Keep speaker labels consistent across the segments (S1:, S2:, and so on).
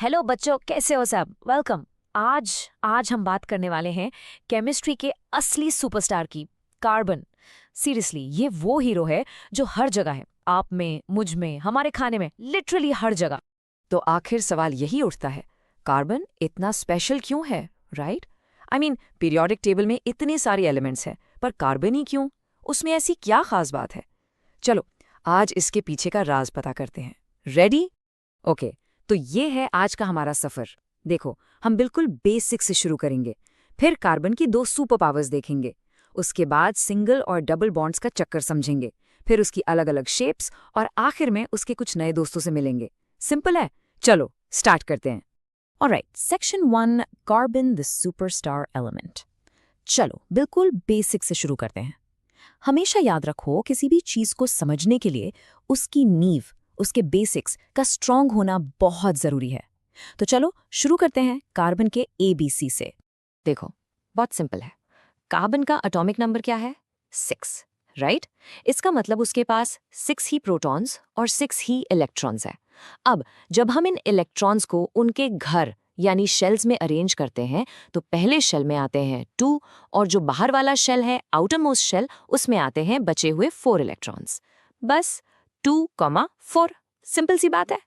S1: Hello बच्चों, कैसे हो सब? वेलकम। आज आज हम बात करने वाले हैं केमिस्ट्री के असली सुपरस्टार की, कार्बन। सीरियसली, ये वो हीरो है जो हर जगह है, आप में, मुझ में, हमारे खाने में, लिटरली हर जगह।
S2: तो आखिर सवाल यही उठता है, कार्बन इतना स्पेशल क्यों है, right? I mean, periodic table में इतने सारे एलिमेंट्स हैं, पर कार्बन ही क्यों? उसमें ऐसी क्या खास बात है? चलो, आज इसके पीछे का राज पता करते हैं। रेडी? ओके, तो ये है आज का हमारा सफर। देखो, हम बिल्कुल बेसिक से शुरू करेंगे, फिर कार्बन की दो सुपर पावर्स देखेंगे, उसके बाद सिंगल और डबल बॉन्ड्स का चक्कर समझेंगे, फिर उसकी अलग अलग शेप्स, और आखिर में उसके कुछ नए दोस्तों से मिलेंगे। सिंपल है, चलो स्टार्ट करते हैं।
S1: Alright, section 1, carbon the superstar element. चलो बिल्कुल बेसिक से शुरू करते हैं। हमेशा याद रखो, किसी भी चीज को समझने के लिए उसकी नींव, उसके बेसिक्स का स्ट्रांग होना बहुत जरूरी है। तो चलो शुरू करते हैं कार्बन के ABC से।
S2: देखो, बहुत सिंपल है। कार्बन का एटॉमिक नंबर क्या है? 6, राइट? इसका मतलब उसके पास 6 ही प्रोटॉन्स और 6 ही इलेक्ट्रॉन्स है। अब जब हम इन इलेक्ट्रॉन्स को उनके घर यानी शेल्स में अरेंज करते हैं, तो पहले शेल में आते हैं 2, और जो बाहर वाला शेल है, आउटर मोस्ट शेल, उसमें आते हैं बचे हुए 4 इलेक्ट्रॉन्स। बस 2, 4, सिंपल सी बात है।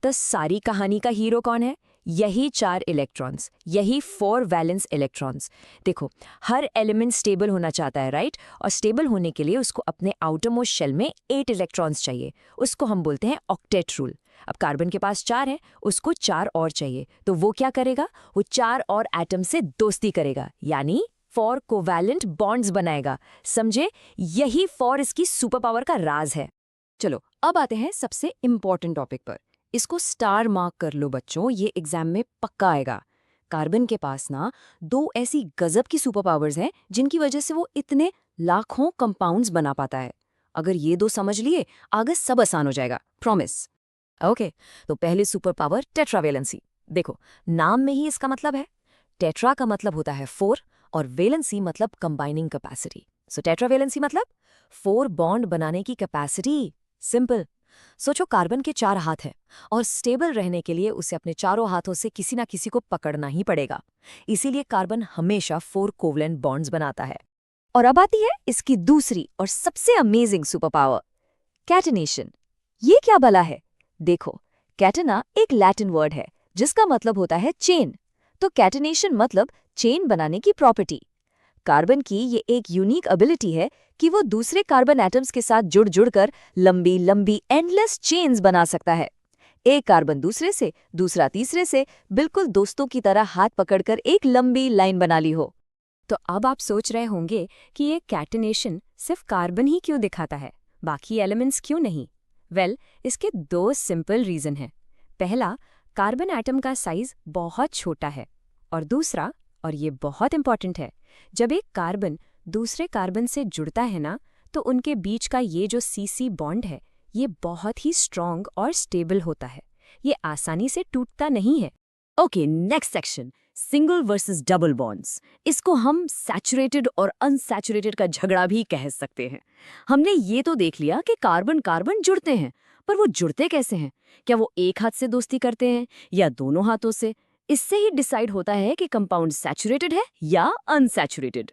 S1: तो सारी कहानी का हीरो कौन है? यही 4 इलेक्ट्रॉन्स, यही 4 वैलेंस इलेक्ट्रॉन्स। देखो, हर एलिमेंट स्टेबल होना चाहता है, राइट? और स्टेबल होने के लिए उसको अपने आउटर मोस्ट शेल में 8 इलेक्ट्रॉन्स चाहिए। उसको हम बोलते हैं ऑक्टेट रूल। अब कार्बन के पास 4 है, उसको 4 और चाहिए, तो वो क्या करेगा? वो 4 और एटम से दोस्ती करेगा, यानी 4 कोवैलेंट बॉन्ड्स बनाएगा। समझे? यही 4 इसकी सुपर पावर का राज है।
S2: चलो, अब आते हैं सबसे इम्पॉर्टेंट टॉपिक पर। इसको स्टार मार्क कर लो बच्चों, ये एग्जाम में पक्का आएगा। कार्बन के पास ना 2 ऐसी गजब की सुपर पावर्स हैं जिनकी वजह से वो इतने लाखों कंपाउंड्स बना पाता है। अगर ये 2 समझ लिए, आगे सब आसान हो जाएगा, प्रॉमिस। ओके, तो पहली सुपर पावर टेट्रावेलेंसी। देखो, नाम में ही इसका मतलब है। टेट्रा का मतलब होता है 4 और वेलेंसी मतलब कंबाइनिंग कैपेसिटी। सो टेट्रावेलेंसी मतलब 4 बॉन्ड बनाने की कैपेसिटी। सिंपल। सोचो, कार्बन के 4 हाथ हैं और स्टेबल रहने के लिए उसे अपने चारों हाथों से किसी ना किसी को पकड़ना ही पड़ेगा। इसीलिए कार्बन हमेशा 4 कोवलेंट बॉन्ड्स बनाता है। और अब आती है इसकी दूसरी और सबसे अमेजिंग सुपर पावर, कैटेनेशन। ये क्या भला है? देखो, कैटेना एक लैटिन वर्ड है जिसका मतलब होता है चेन। तो कैटेनेशन मतलब चेन बनाने की प्रॉपर्टी। कार्बन की ये एक यूनिक एबिलिटी है कि वो दूसरे कार्बन एटम्स के साथ जुड़ जुड़कर लंबी लंबी एंडलेस चेन्स बना सकता है। एक कार्बन दूसरे से, दूसरा तीसरे से, बिल्कुल दोस्तों की तरह हाथ पकड़कर एक लंबी लाइन बना ली हो।
S1: तो अब आप सोच रहे होंगे कि ये कैटेनेशन सिर्फ कार्बन ही क्यों दिखाता है, बाकी एलिमेंट्स क्यों नहीं? वेल, इसके 2 सिंपल रीजन हैं। पहला, कार्बन एटम का साइज बहुत छोटा है, और दूसरा, और ये बहुत इंपॉर्टेंट है, जब एक कार्बन दूसरे कार्बन से जुड़ता है ना, तो उनके बीच का ये जो CC बॉन्ड है, ये बहुत ही स्ट्रॉन्ग और स्टेबल होता है। ये आसानी से टूटता नहीं है।
S2: Okay, next section, single versus double bonds. इसको हम सैचुरेटेड और अनसैचुरेटेड का झगड़ा भी कह सकते हैं। हमने ये तो देख लिया कि कार्बन कार्बन जुड़ते हैं, पर वो जुड़ते कैसे हैं? क्या वो एक हाथ से दोस्ती करते हैं या दोनों हाथों से? इससे ही डिसाइड होता है कि कंपाउंड सैचुरेटेड है या अनसैचुरेटेड।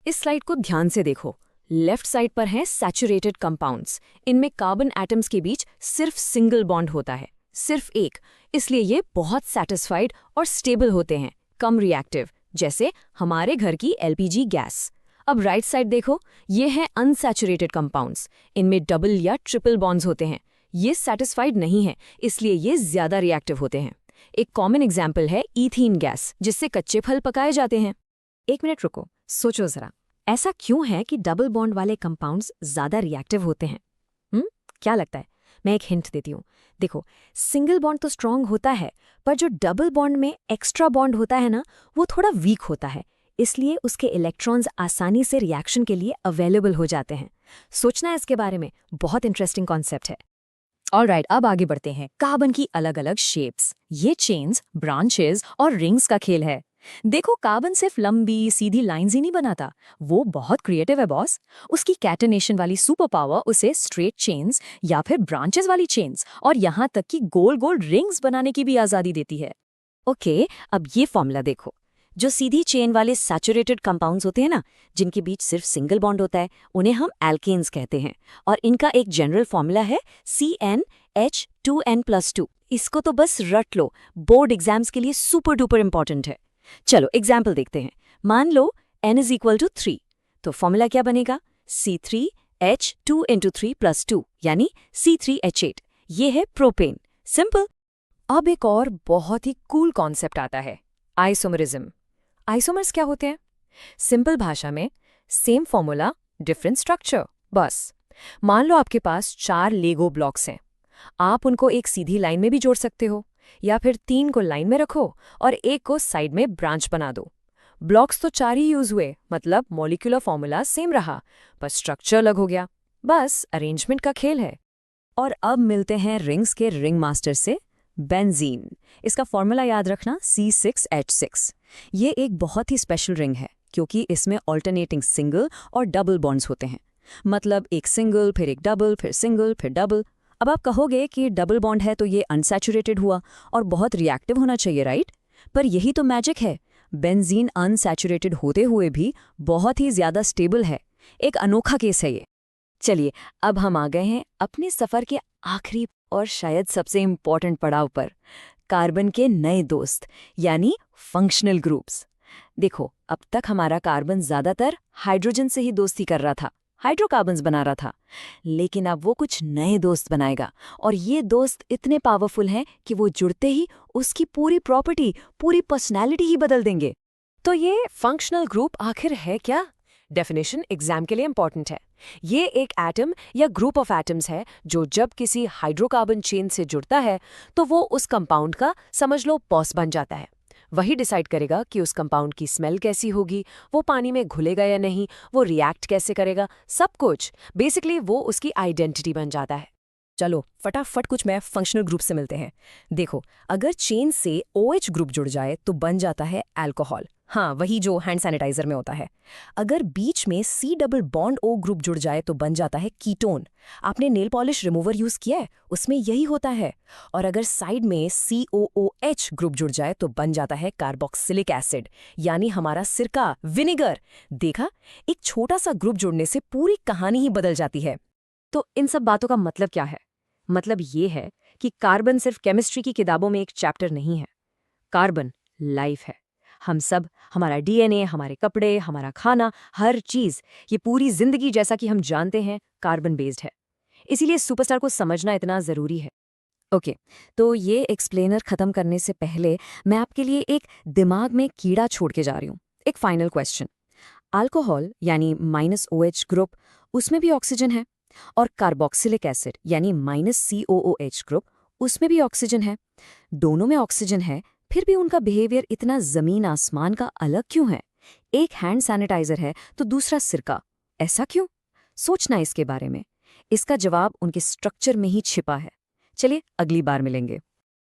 S2: इस स्लाइड को ध्यान से देखो। लेफ्ट साइड पर हैं सैचुरेटेड कंपाउंड्स। इनमें कार्बन एटम्स के बीच सिर्फ सिंगल बॉन्ड होता है, सिर्फ एक। इसलिए ये बहुत सैटिस्फाइड और स्टेबल होते हैं, कम रिएक्टिव, जैसे हमारे घर की LPG गैस। अब राइट साइड देखो, ये हैं अनसैचुरेटेड कंपाउंड्स। इनमें डबल या ट्रिपल बॉन्ड्स होते हैं। ये सैटिस्फाइड नहीं है, इसलिए ये ज्यादा रिएक्टिव होते हैं। एक कॉमन एग्जाम्पल है ईथीन गैस, जिससे कच्चे फल पकाए जाते हैं। एक मिनट रुको, सोचो जरा, ऐसा क्यों है कि डबल बॉन्ड वाले कंपाउंड्स ज्यादा रिएक्टिव होते हैं? क्या लगता है? मैं एक हिंट देती हूँ। देखो, सिंगल बॉन्ड तो स्ट्रांग होता है, पर जो डबल बॉन्ड में एक्स्ट्रा बॉन्ड होता है ना, वो थोड़ा वीक होता है। इसलिए उसके इलेक्ट्रॉन्स आसानी से रिएक्शन के लिए अवेलेबल हो जाते हैं। सोचना है इसके बारे में, बहुत इंटरेस्टिंग कॉन्सेप्ट है। ऑलराइट, अब आगे बढ़ते हैं। कार्बन की अलग अलग शेप्स। ये चेन्स, ब्रांचेस और रिंग्स का खेल है।
S1: देखो, कार्बन सिर्फ लंबी सीधी लाइंस ही नहीं बनाता, वो बहुत क्रिएटिव है बॉस। उसकी कैटेनेशन वाली सुपर पावर उसे स्ट्रेट चेन्स या फिर ब्रांचेस वाली चेन्स और यहाँ तक कि गोल गोल रिंग्स बनाने की भी आज़ादी देती है।
S2: ओके, अब ये फॉर्मूला देखो। जो सीधी चेन वाले सैचुरेटेड कंपाउंड्स होते हैं ना, जिनके बीच सिर्फ सिंगल बॉन्ड होता है, उन्हें हम एल्केन्स कहते हैं। और इनका एक जनरल फॉर्मूला है CnH2n+2। इसको तो बस रट लो, बोर्ड एग्जाम्स के लिए सुपर डुपर इंपॉर्टेंट है। चलो एग्जाम्पल देखते हैं। मान लो n = 3, तो फॉर्मूला क्या बनेगा? C3H2 × 3 + 2 यानी C3H8। ये है प्रोपेन। सिंपल।
S1: अब एक और बहुत ही कूल कॉन्सेप्ट आता है, आइसोमरिज्म। आइसोमर्स क्या होते हैं? सिंपल भाषा में सेम फॉर्मूला डिफरेंट स्ट्रक्चर, बस। मान लो आपके पास 4 लेगो ब्लॉक्स हैं। आप उनको एक सीधी लाइन में भी जोड़ सकते हो, या फिर 3 को लाइन में रखो और एक को साइड में ब्रांच बना दो। ब्लॉक्स तो 4 ही यूज हुए, मतलब मॉलिक्यूलर फॉर्मूला सेम रहा, पर स्ट्रक्चर अलग हो गया। बस अरेंजमेंट का खेल है।
S2: और अब मिलते हैं रिंग्स के रिंग मास्टर से, बेंजीन। इसका फॉर्मूला याद रखना, C6H6। ये एक बहुत ही स्पेशल रिंग है क्योंकि इसमें ऑल्टरनेटिंग सिंगल और डबल बॉन्ड्स होते हैं। मतलब एक सिंगल, फिर एक डबल, फिर सिंगल, फिर डबल। अब आप कहोगे कि डबल बॉन्ड है तो ये अनसैचुरेटेड हुआ और बहुत रिएक्टिव होना चाहिए, राइट? पर यही तो मैजिक है। बेंजीन अनसैचुरेटेड होते हुए भी बहुत ही ज्यादा स्टेबल है। एक अनोखा केस है ये। चलिए, अब हम आ गए हैं अपने सफर के आखिरी और शायद सबसे इम्पॉर्टेंट पड़ाव पर, कार्बन के नए दोस्त यानी फंक्शनल ग्रुप्स। देखो, अब तक हमारा कार्बन ज्यादातर हाइड्रोजन से ही दोस्ती कर रहा था, हाइड्रोकार्बन्स बना रहा था। लेकिन अब वो कुछ नए दोस्त बनाएगा, और ये दोस्त इतने पावरफुल हैं कि वो जुड़ते ही उसकी पूरी प्रॉपर्टी, पूरी पर्सनैलिटी ही बदल देंगे।
S1: तो ये फंक्शनल ग्रुप आखिर है क्या? डेफिनेशन एग्जाम के लिए इंपॉर्टेंट है। ये एक एटम या ग्रुप ऑफ एटम्स है जो जब किसी हाइड्रोकार्बन चेन से जुड़ता है तो वो उस कंपाउंड का, समझ लो, बॉस बन जाता है। वही डिसाइड करेगा कि उस कंपाउंड की स्मेल कैसी होगी, वो पानी में घुलेगा या नहीं, वो रिएक्ट कैसे करेगा, सब कुछ। बेसिकली वो उसकी आइडेंटिटी बन जाता है।
S3: चलो फटाफट कुछ में फंक्शनल ग्रुप से मिलते हैं। देखो, अगर चेन से OH ग्रुप जुड़ जाए तो बन जाता है अल्कोहल। हाँ, वही जो हैंड सैनिटाइजर में होता है। अगर बीच में C+O ग्रुप जुड़ जाए तो बन जाता है कीटोन। आपने नेल पॉलिश रिमूवर यूज किया है, उसमें यही होता है। और अगर साइड में COOH ग्रुप जुड़ जाए तो बन जाता है कार्बोक्सिलिक एसिड, यानी हमारा सिरका, विनेगर। देखा, एक छोटा सा ग्रुप जुड़ने से पूरी कहानी ही बदल जाती है।
S1: तो इन सब बातों का मतलब क्या है? मतलब ये है कि कार्बन सिर्फ केमिस्ट्री की किताबों में एक चैप्टर नहीं है। कार्बन लाइफ है। हम सब, हमारा DNA, हमारे कपड़े, हमारा खाना, हर चीज, ये पूरी जिंदगी जैसा कि हम जानते हैं कार्बन बेस्ड है। इसीलिए सुपरस्टार को समझना इतना जरूरी है।
S2: ओके, तो ये एक्सप्लेनर खत्म करने से पहले मैं आपके लिए एक दिमाग में कीड़ा छोड़ के जा रही हूँ। एक फाइनल क्वेश्चन। अल्कोहल यानी -OH ग्रुप, उसमें भी ऑक्सीजन है, और कार्बोक्सिलिक एसिड यानी -COOH ग्रुप, उसमें भी ऑक्सीजन है। दोनों में ऑक्सीजन है, फिर भी उनका बिहेवियर इतना जमीन आसमान का अलग क्यों है? एक हैंड सैनिटाइजर है तो दूसरा सिरका। ऐसा क्यों? सोचना इसके बारे में। इसका जवाब उनके स्ट्रक्चर में ही छिपा है। चलिए, अगली बार मिलेंगे।